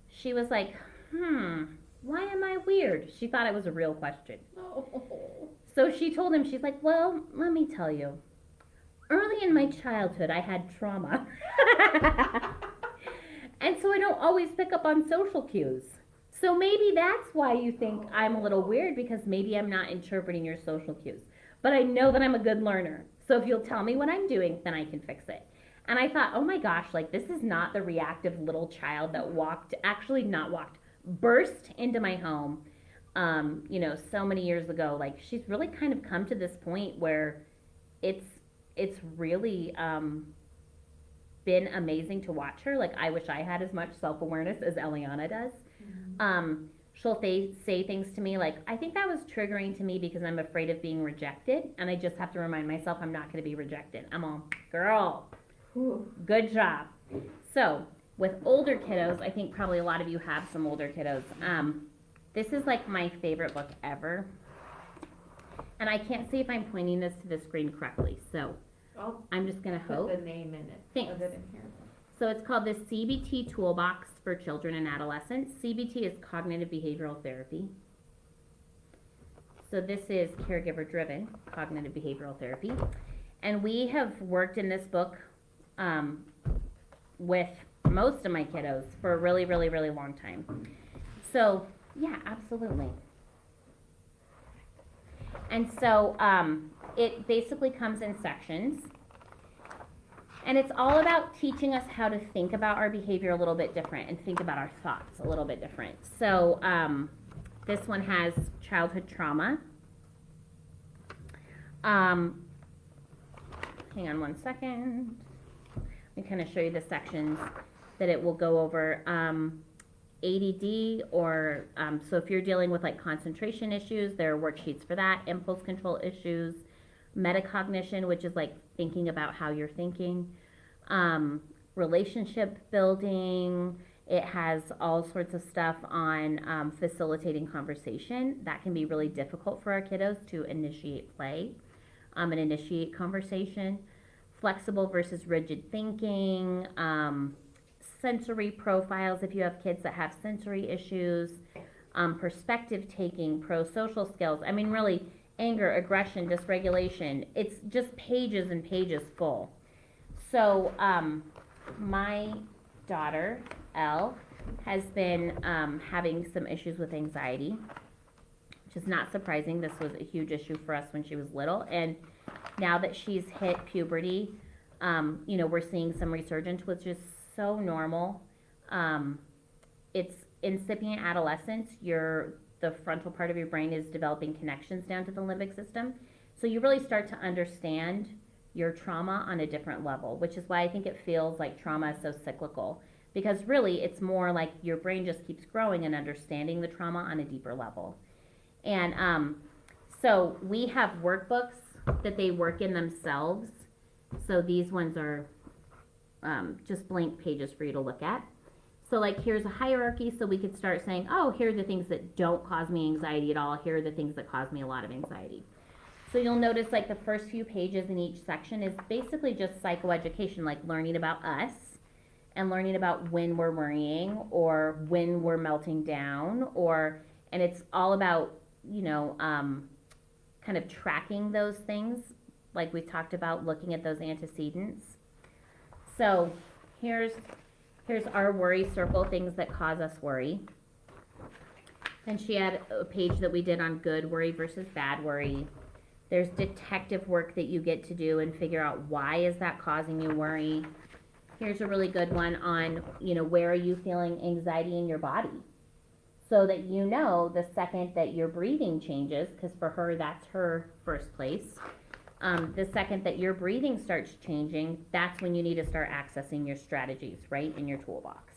she was like, why am I weird? She thought it was a real question. Oh. So she told him, she's like, well, let me tell you. Early in my childhood, I had trauma. And so I don't always pick up on social cues. So maybe that's why you think I'm a little weird, because maybe I'm not interpreting your social cues. But I know that I'm a good learner. So if you'll tell me what I'm doing, then I can fix it. And I thought, oh my gosh, like this is not the reactive little child that burst into my home, so many years ago. Like she's really kind of come to this point where it's really been amazing to watch her. Like I wish I had as much self-awareness as Eliana does. She'll say things to me like, I think that was triggering to me because I'm afraid of being rejected, and I just have to remind myself I'm not going to be rejected. I'm all, girl, good job. So with older kiddos, I think probably a lot of you have some older kiddos. This is like my favorite book ever, and I can't see if I'm pointing this to the screen correctly, so I'm just going to hope. Put the name in it. Thanks. Of it in here. So it's called the CBT Toolbox for Children and Adolescents. CBT is cognitive behavioral therapy. So this is caregiver driven cognitive behavioral therapy. And we have worked in this book with most of my kiddos for a really, really, really long time. So yeah, absolutely. And so it basically comes in sections. And it's all about teaching us how to think about our behavior a little bit different and think about our thoughts a little bit different. So this one has childhood trauma. Hang on one second. Let me kind of show you the sections that it will go over. ADD, or so if you're dealing with like concentration issues, there are worksheets for that. Impulse control issues. Metacognition, which is like thinking about how you're thinking. Relationship building. It has all sorts of stuff on facilitating conversation. That can be really difficult for our kiddos to initiate play and initiate conversation. Flexible versus rigid thinking. Sensory profiles if you have kids that have sensory issues. Perspective taking, pro-social skills. I mean, really, anger, aggression, dysregulation. It's just pages and pages full. So my daughter, Elle, has been having some issues with anxiety, which is not surprising. This was a huge issue for us when she was little. And now that she's hit puberty, we're seeing some resurgence, which is so normal. It's incipient adolescence. The frontal part of your brain is developing connections down to the limbic system. So you really start to understand your trauma on a different level, which is why I think it feels like trauma is so cyclical. Because really, it's more like your brain just keeps growing and understanding the trauma on a deeper level. And so we have workbooks that they work in themselves. So these ones are just blank pages for you to look at. So like here's a hierarchy, so we could start saying, oh, here are the things that don't cause me anxiety at all. Here are the things that cause me a lot of anxiety. So you'll notice like the first few pages in each section is basically just psychoeducation, like learning about us and learning about when we're worrying or when we're melting down, and it's all about, kind of tracking those things, like we talked about, looking at those antecedents. So here's our worry circle, things that cause us worry. And she had a page that we did on good worry versus bad worry. There's detective work that you get to do and figure out why is that causing you worry. Here's a really good one on, where are you feeling anxiety in your body? So that you know the second that your breathing changes, because for her, that's her first place. The second that your breathing starts changing, that's when you need to start accessing your strategies, right, in your toolbox.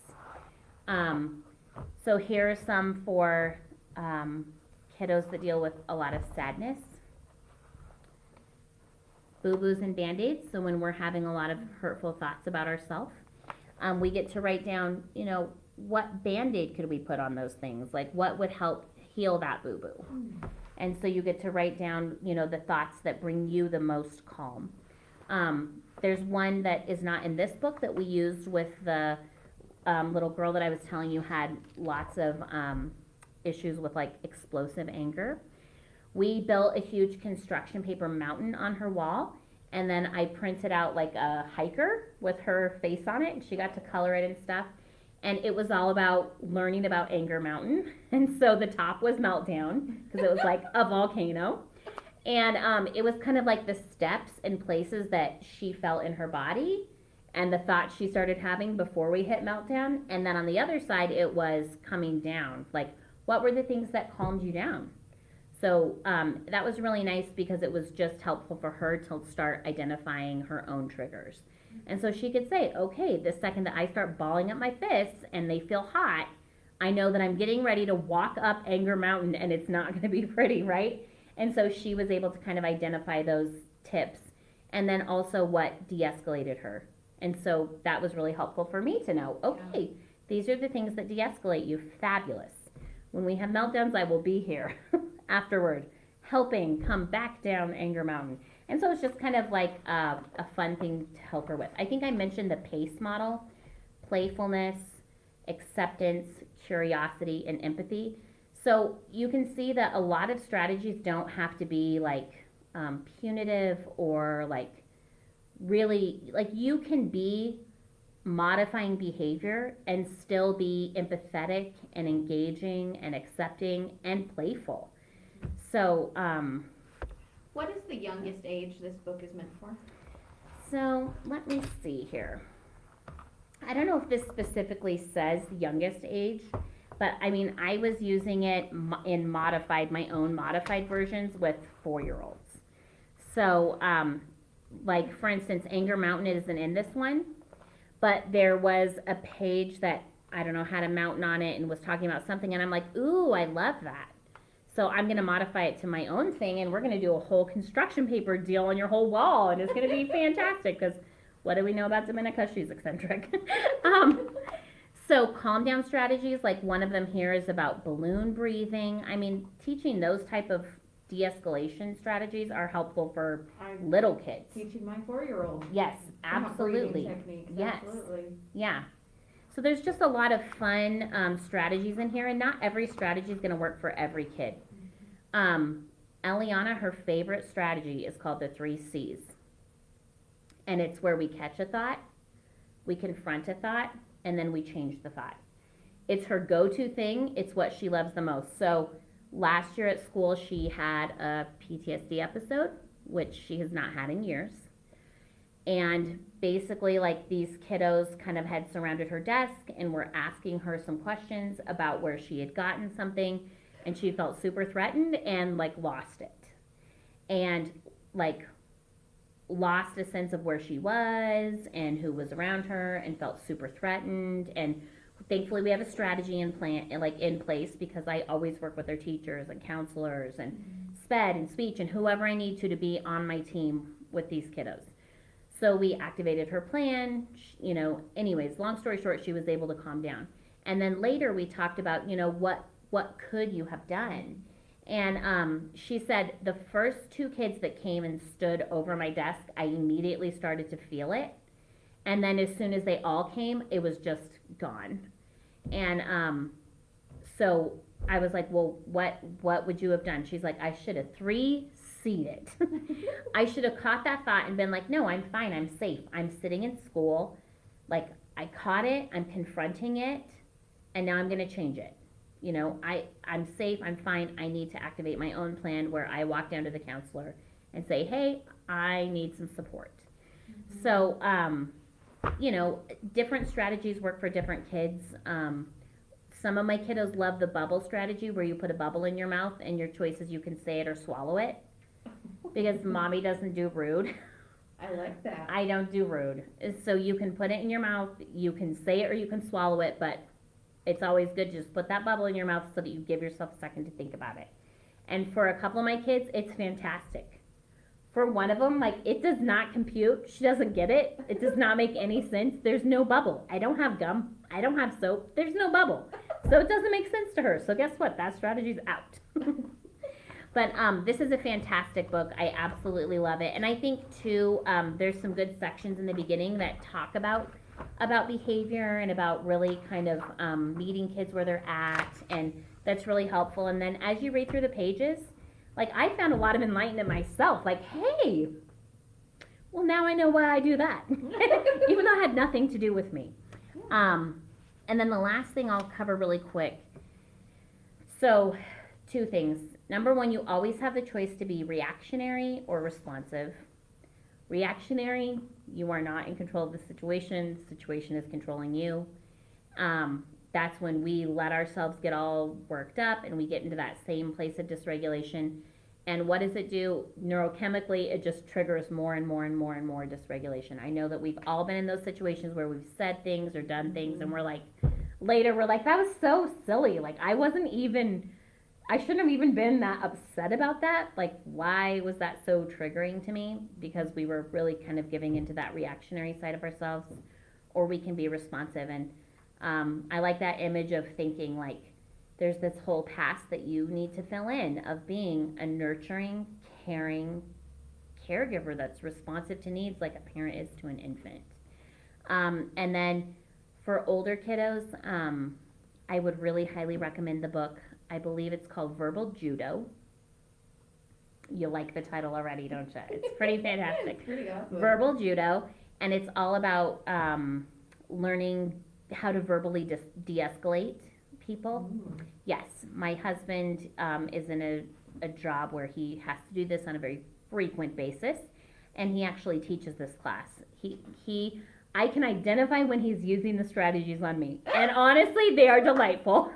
So here are some for kiddos that deal with a lot of sadness. Boo-boos and Band-Aids, so when we're having a lot of hurtful thoughts about ourselves, we get to write down, what Band-Aid could we put on those things? Like what would help heal that boo-boo? And so you get to write down, the thoughts that bring you the most calm. There's one that is not in this book that we used with the little girl that I was telling you had lots of issues with like explosive anger. We built a huge construction paper mountain on her wall, and then I printed out like a hiker with her face on it, and she got to color it and stuff. And it was all about learning about Anger Mountain. And so the top was Meltdown, because it was like a volcano. And it was kind of like the steps and places that she felt in her body and the thoughts she started having before we hit Meltdown. And then on the other side, it was coming down. Like, what were the things that calmed you down? So that was really nice because it was just helpful for her to start identifying her own triggers. And so she could say, okay, the second that I start balling up my fists and they feel hot, I know that I'm getting ready to walk up Anger Mountain and it's not going to be pretty, right? And so she was able to kind of identify those tips and then also what de-escalated her. And so that was really helpful for me to know, okay, these are the things that de-escalate you. Fabulous. When we have meltdowns, I will be here afterward, helping come back down Anger Mountain. And so it's just kind of like a fun thing to help her with. I think I mentioned the PACE model: playfulness, acceptance, curiosity, and empathy. So you can see that a lot of strategies don't have to be like punitive or like really, like you can be modifying behavior and still be empathetic and engaging and accepting and playful. So, what is the youngest age this book is meant for? So let me see here. I don't know if this specifically says youngest age, but I mean, I was using it in my own modified versions with 4-year-olds. So, like for instance, Anger Mountain isn't in this one, but there was a page that, I don't know, had a mountain on it and was talking about something, and I'm like, ooh, I love that. So I'm going to modify it to my own thing, and we're going to do a whole construction paper deal on your whole wall, and it's going to be fantastic, because what do we know about Dominica? She's eccentric. So calm down strategies, like one of them here is about balloon breathing. I mean, teaching those type of de-escalation strategies are helpful for little kids. Teaching my 4-year-old. Yes, absolutely. Techniques. Yes. Absolutely. Yeah. So there's just a lot of fun strategies in here, and not every strategy is going to work for every kid. Eliana, her favorite strategy is called the 3 C's. And it's where we catch a thought, we confront a thought, and then we change the thought. It's her go-to thing. It's what she loves the most. So last year at school, she had a Ptsd episode, which she has not had in years. And basically, like, these kiddos kind of had surrounded her desk and were asking her some questions about where she had gotten something, and she felt super threatened and like lost it. And like lost a sense of where she was and who was around her, and felt super threatened. And thankfully we have a strategy in place, because I always work with their teachers and counselors and SPED and speech and whoever I need to be on my team with these kiddos. So we activated her plan, anyways, long story short, she was able to calm down. And then later we talked about, what could you have done? And she said, the first 2 kids that came and stood over my desk, I immediately started to feel it. And then as soon as they all came, it was just gone. And so I was like, well, what would you have done? She's like, I should have 3C'd it. I should have caught that thought and been like, no, I'm fine, I'm safe. I'm sitting in school. Like, I caught it, I'm confronting it, and now I'm going to change it. I'm safe, I'm fine. I need to activate my own plan where I walk down to the counselor and say, hey, I need some support. Mm-hmm. So, different strategies work for different kids. Some of my kiddos love the bubble strategy, where you put a bubble in your mouth and your choice is you can say it or swallow it, because mommy doesn't do rude. I like that. I don't do rude. So you can put it in your mouth, you can say it or you can swallow it, but it's always good to just put that bubble in your mouth so that you give yourself a second to think about it. And for a couple of my kids, it's fantastic. For one of them, like, it does not compute. She doesn't get it. It does not make any sense. There's no bubble. I don't have gum. I don't have soap. There's no bubble. So it doesn't make sense to her. So guess what? That strategy's out. But this is a fantastic book. I absolutely love it. And I think, too, there's some good sections in the beginning that talk about behavior and about really kind of meeting kids where they're at. And that's really helpful. And then as you read through the pages, like I found a lot of enlightenment myself. Like, hey, well, now I know why I do that. Even though it had nothing to do with me. And then the last thing I'll cover really quick. So, 2 things. Number 1, you always have the choice to be reactionary or responsive. Reactionary, you are not in control of the situation. The situation is controlling you. That's when we let ourselves get all worked up and we get into that same place of dysregulation. And what does it do? Neurochemically, it just triggers more and more and more and more dysregulation. I know that we've all been in those situations where we've said things or done things and we're like, later we're like, that was so silly. Like I shouldn't have even been that upset about that. Like, why was that so triggering to me? Because we were really kind of giving into that reactionary side of ourselves, or we can be responsive. And I like that image of thinking like there's this whole past that you need to fill in of being a nurturing, caring caregiver that's responsive to needs like a parent is to an infant. And then for older kiddos, I would really highly recommend the book. I believe it's called Verbal Judo. You like the title already, don't you? It's pretty fantastic. It's pretty awesome. Verbal Judo, and it's all about learning how to verbally de-escalate people. Yes, my husband is in a job where he has to do this on a very frequent basis, and he actually teaches this class. I can identify when he's using the strategies on me, and honestly, they are delightful.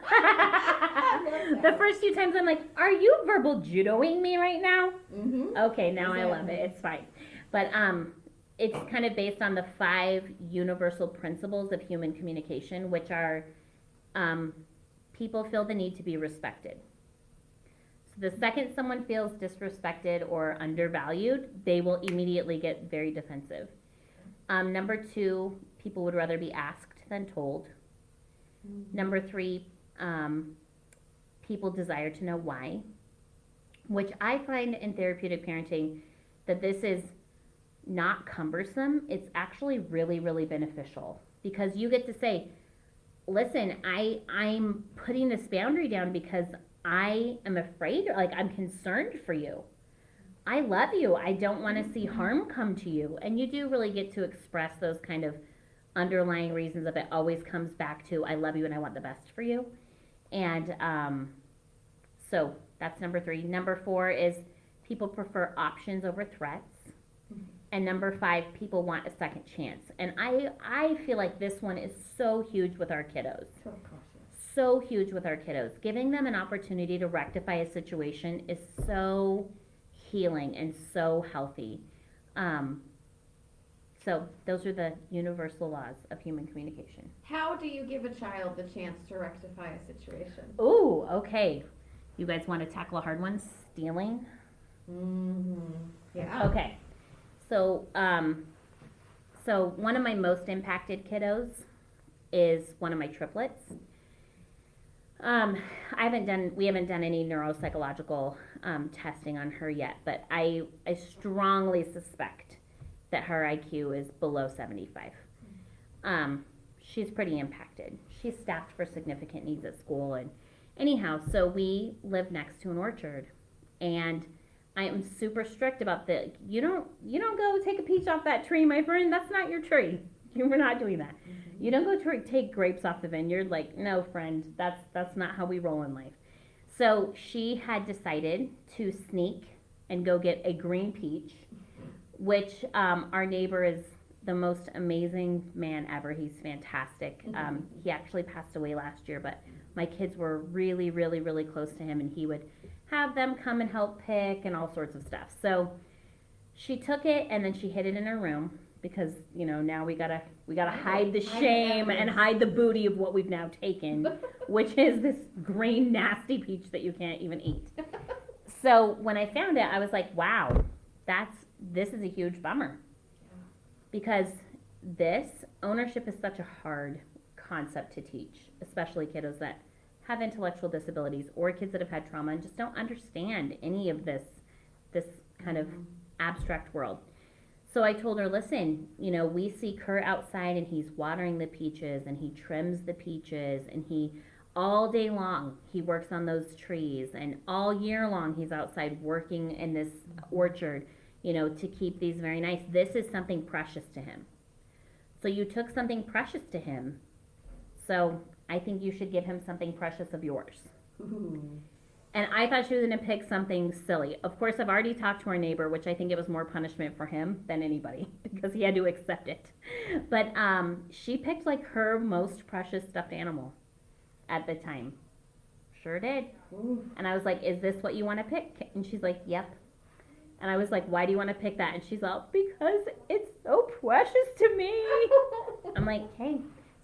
The first few times I'm like, are you verbal judoing me right now? Mm-hmm. Okay, now I love it. It's fine. But it's kind of based on the 5 universal principles of human communication, which are people feel the need to be respected. So the second someone feels disrespected or undervalued, they will immediately get very defensive. Number 2, people would rather be asked than told. Number 3, people desire to know why, which I find in therapeutic parenting that this is not cumbersome. It's actually really, really beneficial because you get to say, listen, I'm putting this boundary down because I am afraid, like I'm concerned for you. I love you. I don't want to see harm come to you. And you do really get to express those kind of underlying reasons of it always comes back to I love you and I want the best for you. And so that's number 3. Number 4 is people prefer options over threats. And number 5, people want a second chance. And I feel like this one is so huge with our kiddos. So huge with our kiddos. Giving them an opportunity to rectify a situation is so healing and so healthy. So those are the universal laws of human communication. How do you give a child the chance to rectify a situation? Ooh, okay. You guys want to tackle a hard one? Stealing? Mm-hmm. Yeah. Okay. So, so one of my most impacted kiddos is one of my triplets. We haven't done any neuropsychological testing on her yet, but I strongly suspect that her IQ is below 75. She's pretty impacted. She's staffed for significant needs at school, and anyhow, so we live next to an orchard, and I am super strict about you don't go take a peach off that tree, my friend. That's not your tree. We're not doing that. Mm-hmm. You don't go take grapes off the vineyard. Like, no, friend, that's not how we roll in life. So she had decided to sneak and go get a green peach, which our neighbor is the most amazing man ever. He's fantastic. He actually passed away last year, but my kids were really, really, really close to him, and he would have them come and help pick and all sorts of stuff. So she took it and then she hid it in her room because, now we gotta hide the shame and hide the booty of what we've now taken, which is this green nasty peach that you can't even eat. So when I found it, I was like, wow, this is a huge bummer, because this ownership is such a hard concept to teach, especially kiddos that have intellectual disabilities or kids that have had trauma and just don't understand any of this kind of abstract world. So I told her, listen, you know, we see Kurt outside and he's watering the peaches and he trims the peaches and he, all day long, he works on those trees, and all year long he's outside working in this orchard, you know, to keep these very nice. This is something precious to him. So you took something precious to him, so I think you should give him something precious of yours. Ooh. And I thought she was going to pick something silly. Of course, I've already talked to our neighbor, which I think it was more punishment for him than anybody because he had to accept it. But she picked like her most precious stuffed animal at the time. Sure did. Ooh. And I was like, is this what you want to pick? And she's like, yep. And I was like, why do you want to pick that? And she's like, because it's so precious to me. I'm like, hey.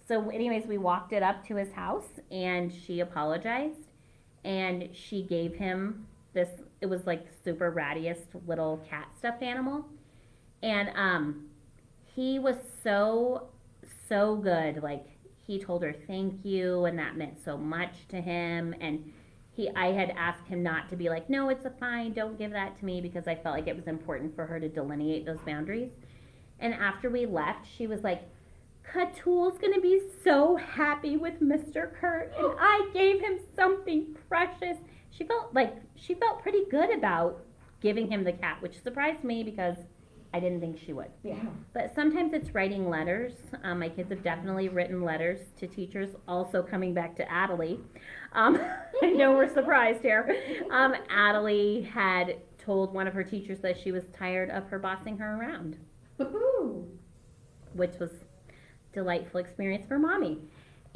So anyways, we walked it up to his house and she apologized. And she gave him this, it was like super rattiest little cat stuffed animal. And he was so good. Like, he told her thank you, and that meant so much to him. And I had asked him not to be like, no, it's fine, don't give that to me, because I felt like it was important for her to delineate those boundaries. And after we left, she was like, Katool's gonna be so happy with Mr. Kurt, and I gave him something precious. She felt pretty good about giving him the cat, which surprised me because I didn't think she would. Yeah. But sometimes it's writing letters. My kids have definitely written letters to teachers. Also, coming back to Adelie, I know we're surprised here. Adelie had told one of her teachers that she was tired of her bossing her around, Woohoo. which was delightful experience for mommy.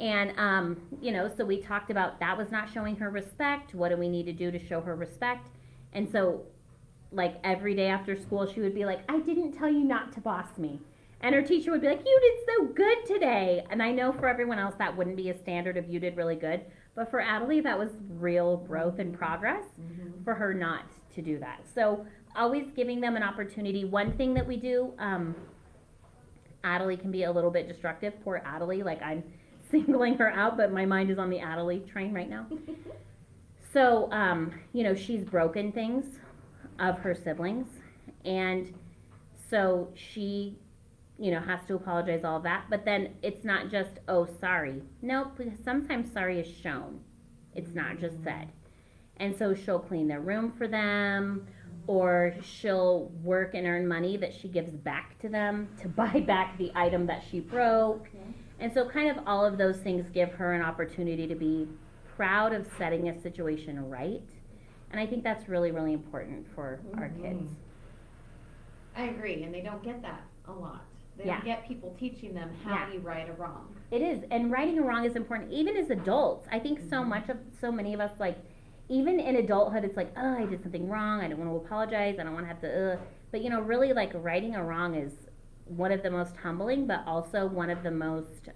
And you know, so we talked about that was not showing her respect. What do we need to do to show her respect? And so, like, every day after school, she would be like, I didn't tell you not to boss me. And her teacher would be like, you did so good today. And I know for everyone else that wouldn't be a standard of you did really good, but for Adelie that was real growth and progress for her not to do that. So always giving them an opportunity. One thing that we do, Adelie can be a little bit destructive. Poor Adelie, like, I'm singling her out, but my mind is on the Adelie train right now. So, you know, she's broken things of her siblings, and so she, you know, has to apologize, all that. But then it's not just, oh, sorry. Nope, because sometimes sorry is shown. It's not just said. And so she'll clean their room for them, or she'll work and earn money that she gives back to them to buy back the item that she broke. And so kind of all of those things give her an opportunity to be proud of setting a situation right. And I think that's really, really important for our kids. I agree, and they don't get that a lot. They Yeah. don't get people teaching them how Yeah. you right a wrong. It is, and righting a wrong is important, even as adults. I think so many of us, like, even in adulthood, it's like, oh, I did something wrong, I don't want to apologize, I don't want to have to, but you know, really, like, righting a wrong is one of the most humbling, but also one of the most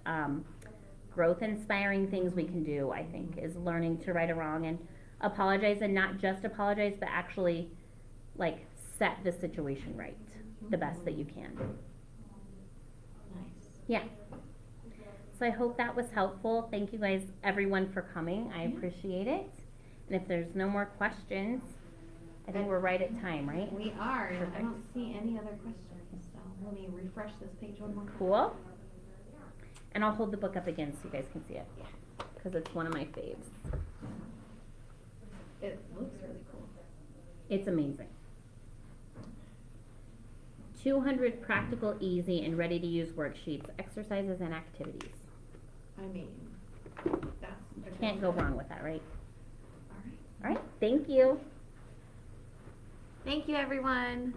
growth-inspiring things we can do, I think, is learning to right a wrong and apologize, and not just apologize, but actually, like, set the situation right the best that you can. Nice. Yeah. So I hope that was helpful. Thank you guys, everyone, for coming. I appreciate it. And if there's no more questions, I think we're right at time, right? We are, and I Perfect. don't see any other questions, so let me refresh this page one more time. Cool. And I'll hold the book up again so you guys can see it, because it's one of my faves. It looks really cool. It's amazing. 200 practical, easy, and ready-to-use worksheets, exercises, and activities. I mean, that's a good Can't go one. wrong with that, right? All right. All right, thank you. Thank you, everyone.